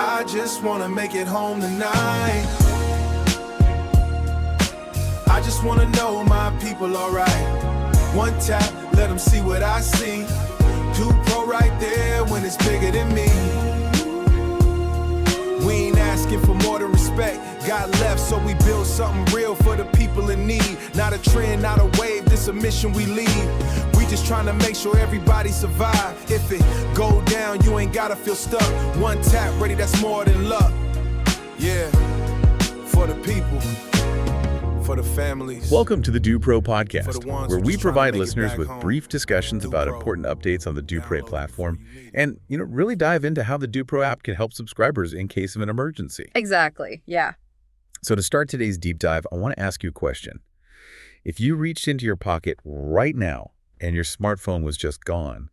I just wanna make it home tonight. I just wanna know my people alright. One tap, let them see what I see. DuePro right there when it's bigger than me. We ain't asking for more than respect. Got left, so we build something real for the people in need. Not a trend, not a wave, this a mission we lead. We just trying to make sure everybody survive. If it go down, you ain't gotta feel stuck. One tap, ready, that's more than luck. Yeah, for the people. For the families. Welcome to the DuePro Podcast, where we provide listeners with brief discussions about important updates on the DuePro platform and, really dive into how the DuePro app can help subscribers in case of an emergency. Exactly, yeah. So to start today's deep dive, I want to ask you a question. If you reached into your pocket right now and your smartphone was just gone,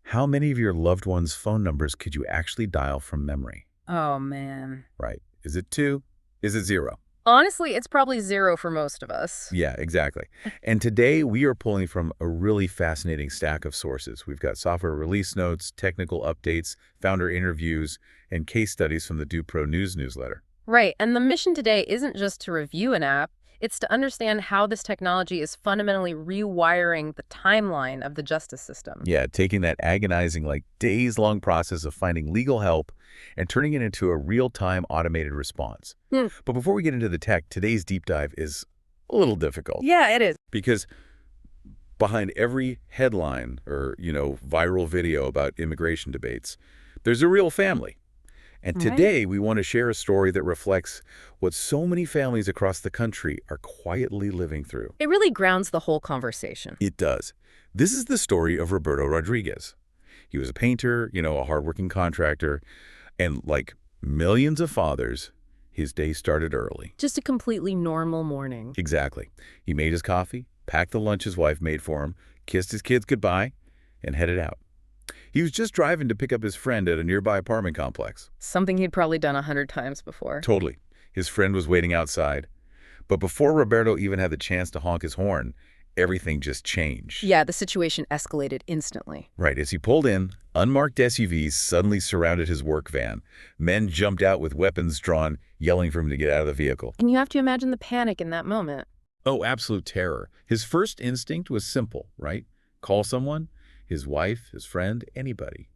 how many of your loved ones' phone numbers could you actually dial from memory? Oh, man. Right. Is it 2? Is it 0? Honestly, it's probably 0 for most of us. Yeah, exactly. And today we are pulling from a really fascinating stack of sources. We've got software release notes, technical updates, founder interviews, and case studies from the DuePro News newsletter. Right, and the mission today isn't just to review an app, it's to understand how this technology is fundamentally rewiring the timeline of the justice system. Yeah, taking that agonizing, days-long process of finding legal help and turning it into a real-time automated response. But before we get into the tech, today's deep dive is a little difficult. Yeah, it is. Because behind every headline or, viral video about immigration debates, there's a real family. And today, we want to share a story that reflects what so many families across the country are quietly living through. It really grounds the whole conversation. It does. This is the story of Roberto Rodriguez. He was a painter, a hardworking contractor, and like millions of fathers, his day started early. Just a completely normal morning. Exactly. He made his coffee, packed the lunch his wife made for him, kissed his kids goodbye, and headed out. He was just driving to pick up his friend at a nearby apartment complex. Something he'd probably done 100 times before. Totally. His friend was waiting outside. But before Roberto even had the chance to honk his horn, everything just changed. Yeah, the situation escalated instantly. Right. As he pulled in, unmarked SUVs suddenly surrounded his work van. Men jumped out with weapons drawn, yelling for him to get out of the vehicle. And you have to imagine the panic in that moment. Oh, absolute terror. His first instinct was simple, right? Call someone. His wife, his friend, anybody.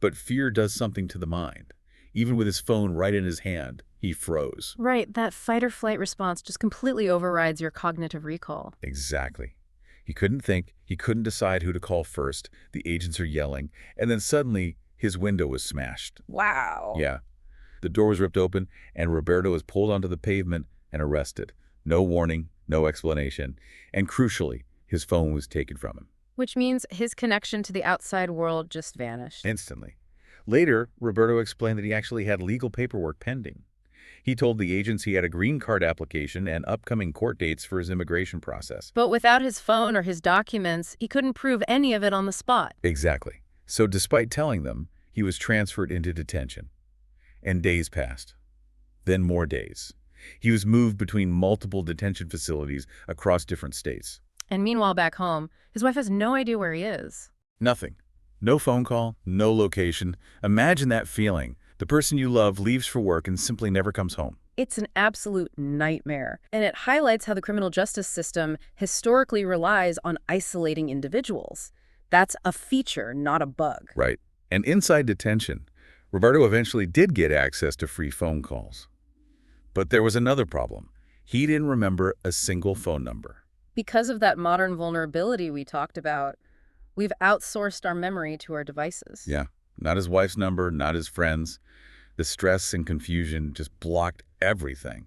But fear does something to the mind. Even with his phone right in his hand, he froze. Right, that fight or flight response just completely overrides your cognitive recall. Exactly. He couldn't think, he couldn't decide who to call first. The agents are yelling, and then suddenly his window was smashed. Wow. Yeah. The door was ripped open, and Roberto was pulled onto the pavement and arrested. No warning, no explanation, and crucially, his phone was taken from him. Which means his connection to the outside world just vanished. Instantly. Later, Roberto explained that he actually had legal paperwork pending. He told the agents he had a green card application and upcoming court dates for his immigration process. But without his phone or his documents, he couldn't prove any of it on the spot. Exactly. So despite telling them, he was transferred into detention. And days passed. Then more days. He was moved between multiple detention facilities across different states. And meanwhile, back home, his wife has no idea where he is. Nothing. No phone call, no location. Imagine that feeling. The person you love leaves for work and simply never comes home. It's an absolute nightmare. And it highlights how the criminal justice system historically relies on isolating individuals. That's a feature, not a bug. Right. And inside detention, Roberto eventually did get access to free phone calls. But there was another problem. He didn't remember a single phone number. Because of that modern vulnerability we talked about, we've outsourced our memory to our devices. Yeah, not his wife's number, not his friends. The stress and confusion just blocked everything.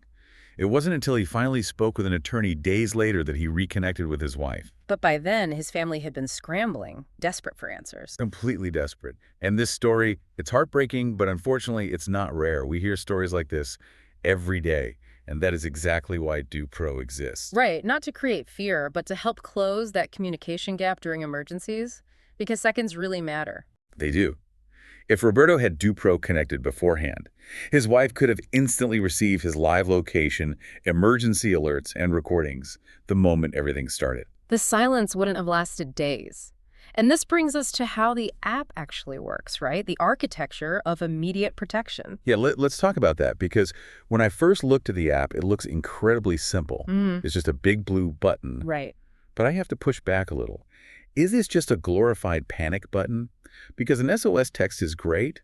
It wasn't until he finally spoke with an attorney days later that he reconnected with his wife. But by then, his family had been scrambling, desperate for answers. Completely desperate. And this story, it's heartbreaking, but unfortunately, it's not rare. We hear stories like this every day. And that is exactly why DuePro exists. Right, not to create fear, but to help close that communication gap during emergencies, because seconds really matter. They do. If Roberto had DuePro connected beforehand, his wife could have instantly received his live location, emergency alerts, and recordings the moment everything started. The silence wouldn't have lasted days. And this brings us to how the app actually works, right? The architecture of immediate protection. Yeah, let's talk about that, because when I first looked at the app, it looks incredibly simple. It's just a big blue button. Right. But I have to push back a little. Is this just a glorified panic button? Because an SOS text is great,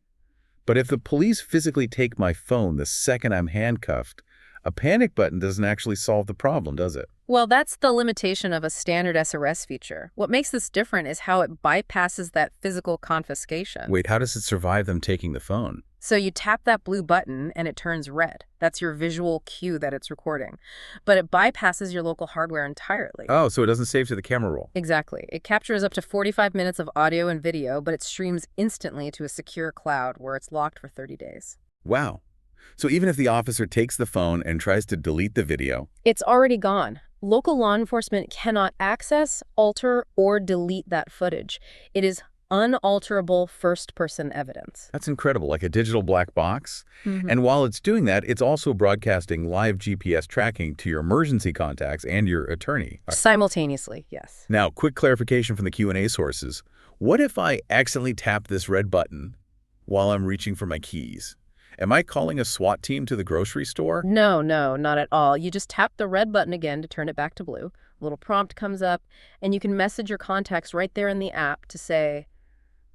but if the police physically take my phone the second I'm handcuffed, a panic button doesn't actually solve the problem, does it? Well, that's the limitation of a standard SRS feature. What makes this different is how it bypasses that physical confiscation. Wait, how does it survive them taking the phone? So you tap that blue button and it turns red. That's your visual cue that it's recording. But it bypasses your local hardware entirely. Oh, so it doesn't save to the camera roll. Exactly. It captures up to 45 minutes of audio and video, but it streams instantly to a secure cloud where it's locked for 30 days. Wow. So even if the officer takes the phone and tries to delete the video, it's already gone. Local law enforcement cannot access, alter, or delete that footage. It is unalterable first-person evidence. that's incredible, like a digital black box. And while it's doing that, it's also broadcasting live GPS tracking to your emergency contacts and your attorney. Simultaneously, yes. Now, quick clarification from the Q&A sources. What if I accidentally tap this red button while I'm reaching for my keys? Am I calling a SWAT team to the grocery store? No, not at all. You just tap the red button again to turn it back to blue. A little prompt comes up, and you can message your contacts right there in the app to say,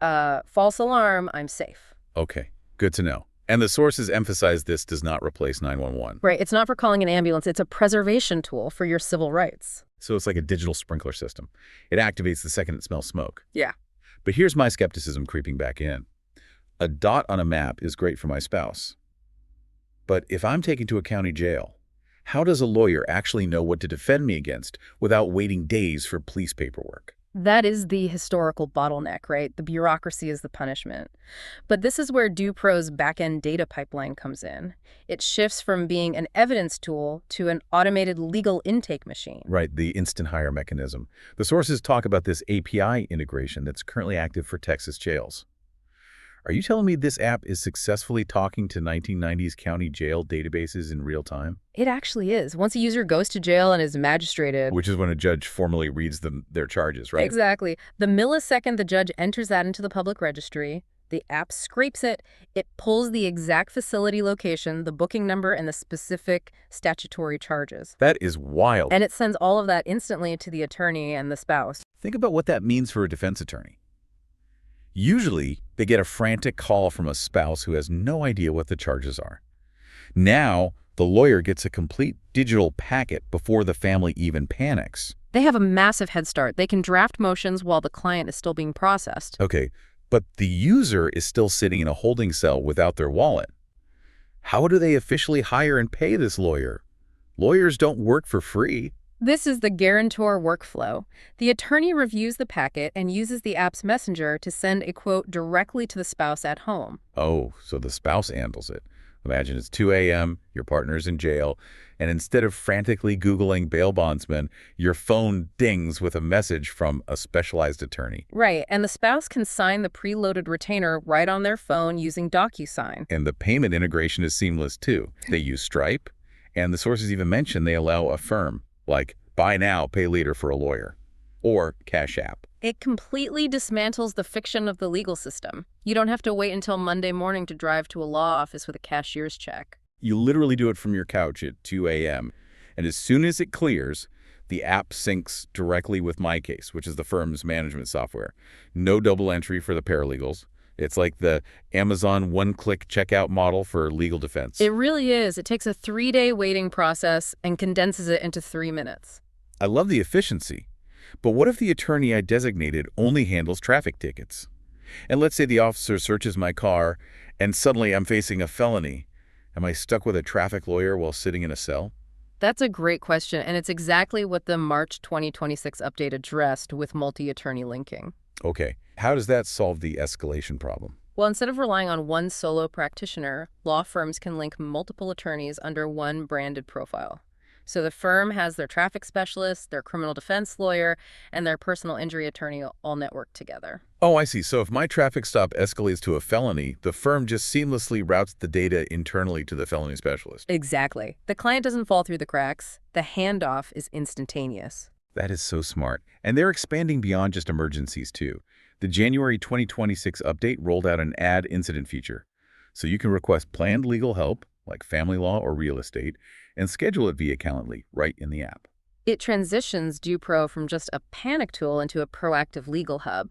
false alarm, I'm safe. Okay, good to know. And the sources emphasize this does not replace 911. Right, it's not for calling an ambulance. It's a preservation tool for your civil rights. So it's like a digital sprinkler system. It activates the second it smells smoke. Yeah. But here's my skepticism creeping back in. A dot on a map is great for my spouse. But if I'm taken to a county jail, how does a lawyer actually know what to defend me against without waiting days for police paperwork? That is the historical bottleneck, right? The bureaucracy is the punishment. But this is where DuePro's back-end data pipeline comes in. It shifts from being an evidence tool to an automated legal intake machine. Right, the instant hire mechanism. The sources talk about this API integration that's currently active for Texas jails. Are you telling me this app is successfully talking to 1990s county jail databases in real time? It actually is. Once a user goes to jail and is magistrated... Which is when a judge formally reads their charges, right? Exactly. The millisecond the judge enters that into the public registry, the app scrapes it, it pulls the exact facility location, the booking number, and the specific statutory charges. That is wild. And it sends all of that instantly to the attorney and the spouse. Think about what that means for a defense attorney. Usually, they get a frantic call from a spouse who has no idea what the charges are. Now, the lawyer gets a complete digital packet before the family even panics. They have a massive head start. They can draft motions while the client is still being processed. Okay, but the user is still sitting in a holding cell without their wallet. How do they officially hire and pay this lawyer? Lawyers don't work for free. This is the guarantor workflow. The attorney reviews the packet and uses the app's messenger to send a quote directly to the spouse at home. Oh, so the spouse handles it. Imagine it's 2 a.m., your partner's in jail, and instead of frantically Googling bail bondsman, your phone dings with a message from a specialized attorney. Right, and the spouse can sign the preloaded retainer right on their phone using DocuSign. And the payment integration is seamless too. They use Stripe, and the sources even mention they allow Affirm, like buy now, pay later for a lawyer, or Cash App. It completely dismantles the fiction of the legal system. You don't have to wait until Monday morning to drive to a law office with a cashier's check. You literally do it from your couch at 2 a.m. And as soon as it clears, the app syncs directly with MyCase, which is the firm's management software. No double entry for the paralegals. It's like the Amazon one-click checkout model for legal defense. It really is. It takes a 3-day waiting process and condenses it into 3 minutes. I love the efficiency. But what if the attorney I designated only handles traffic tickets? And let's say the officer searches my car and suddenly I'm facing a felony. Am I stuck with a traffic lawyer while sitting in a cell? That's a great question, and it's exactly what the March 2026 update addressed with multi-attorney linking. Okay, how does that solve the escalation problem? Well, instead of relying on one solo practitioner, law firms can link multiple attorneys under one branded profile. So the firm has their traffic specialist, their criminal defense lawyer, and their personal injury attorney all networked together. Oh, I see. So if my traffic stop escalates to a felony, the firm just seamlessly routes the data internally to the felony specialist. Exactly. The client doesn't fall through the cracks. The handoff is instantaneous. That is so smart. And they're expanding beyond just emergencies, too. The January 2026 update rolled out an add incident feature, so you can request planned legal help, like family law or real estate, and schedule it via Calendly right in the app. It transitions DuePro from just a panic tool into a proactive legal hub.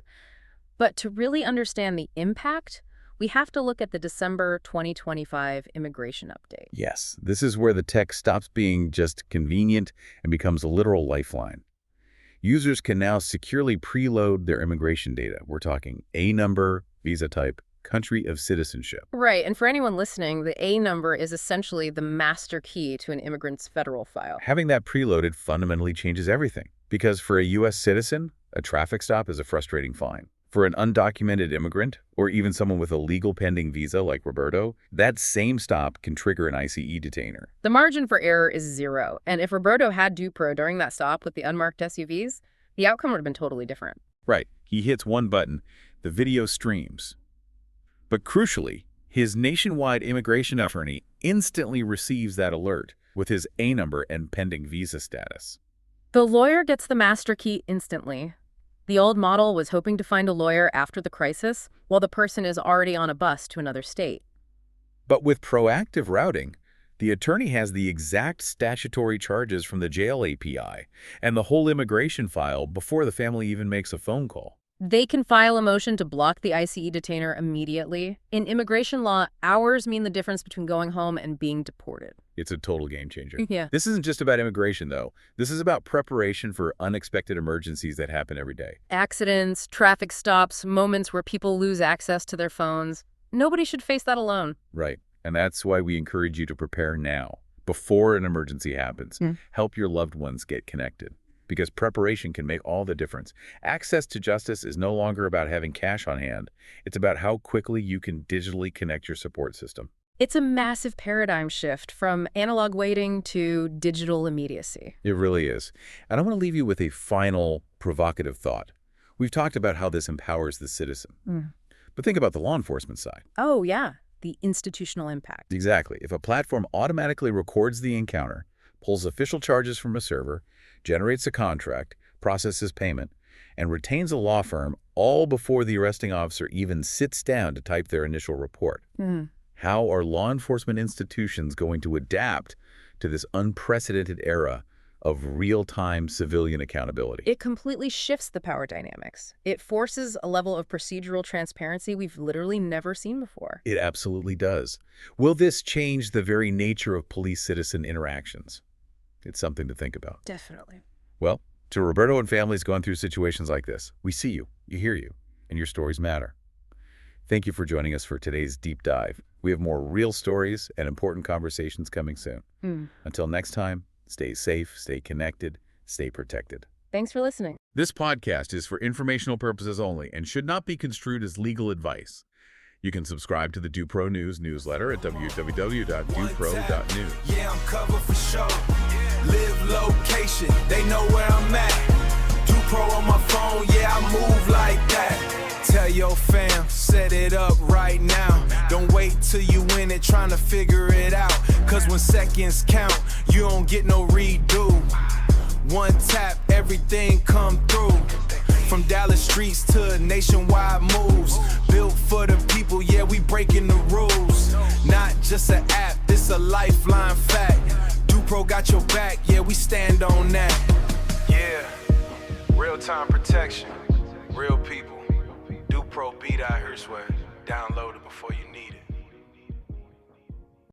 But to really understand the impact, we have to look at the December 2025 immigration update. Yes, this is where the tech stops being just convenient and becomes a literal lifeline. Users can now securely preload their immigration data. We're talking A number, visa type, country of citizenship. Right, and for anyone listening, the A number is essentially the master key to an immigrant's federal file. Having that preloaded fundamentally changes everything, because for a U.S. citizen, a traffic stop is a frustrating fine. For an undocumented immigrant, or even someone with a legal pending visa like Roberto, that same stop can trigger an ICE detainer. The margin for error is 0, and if Roberto had DuePro during that stop with the unmarked SUVs, the outcome would have been totally different. Right, he hits one button, the video streams. But crucially, his nationwide immigration attorney instantly receives that alert with his A number and pending visa status. The lawyer gets the master key instantly. The old model was hoping to find a lawyer after the crisis, while the person is already on a bus to another state. But with proactive routing, the attorney has the exact statutory charges from the jail API and the whole immigration file before the family even makes a phone call. They can file a motion to block the ICE detainer immediately. In immigration law, hours mean the difference between going home and being deported. It's a total game changer. Yeah. This isn't just about immigration, though. This is about preparation for unexpected emergencies that happen every day. Accidents, traffic stops, moments where people lose access to their phones. Nobody should face that alone. Right. And that's why we encourage you to prepare now, before an emergency happens. Help your loved ones get connected, because preparation can make all the difference. Access to justice is no longer about having cash on hand. It's about how quickly you can digitally connect your support system. It's a massive paradigm shift from analog waiting to digital immediacy. It really is. And I want to leave you with a final provocative thought. We've talked about how this empowers the citizen. But think about the law enforcement side. Oh, yeah. The institutional impact. Exactly. If a platform automatically records the encounter, pulls official charges from a server, generates a contract, processes payment, and retains a law firm all before the arresting officer even sits down to type their initial report. How are law enforcement institutions going to adapt to this unprecedented era of real-time civilian accountability? It completely shifts the power dynamics. It forces a level of procedural transparency we've literally never seen before. It absolutely does. Will this change the very nature of police-citizen interactions? It's something to think about. Definitely. Well, to Roberto and families going through situations like this, we see you, you hear you, and your stories matter. Thank you for joining us for today's deep dive. We have more real stories and important conversations coming soon. Until next time, stay safe, stay connected, stay protected. Thanks for listening. This podcast is for informational purposes only and should not be construed as legal advice. You can subscribe to the DuePro News newsletter at www.duepro.news. Yeah, I'm covered for sure. Live location, they know where I'm at. DuePro on my phone, yeah, I move like that. Tell your fam, set it up right now. Don't wait till you in it trying to figure it out. Cause when seconds count, you don't get no redo. One tap, everything come through. From Dallas streets to nationwide moves. Built for the people, yeah, we breaking the rules. Not just an app, this a lifeline fact. DuePro got your back, yeah, we stand on that. Yeah, real-time protection, real people. DuePro beat out here, swear. Download it before you need it.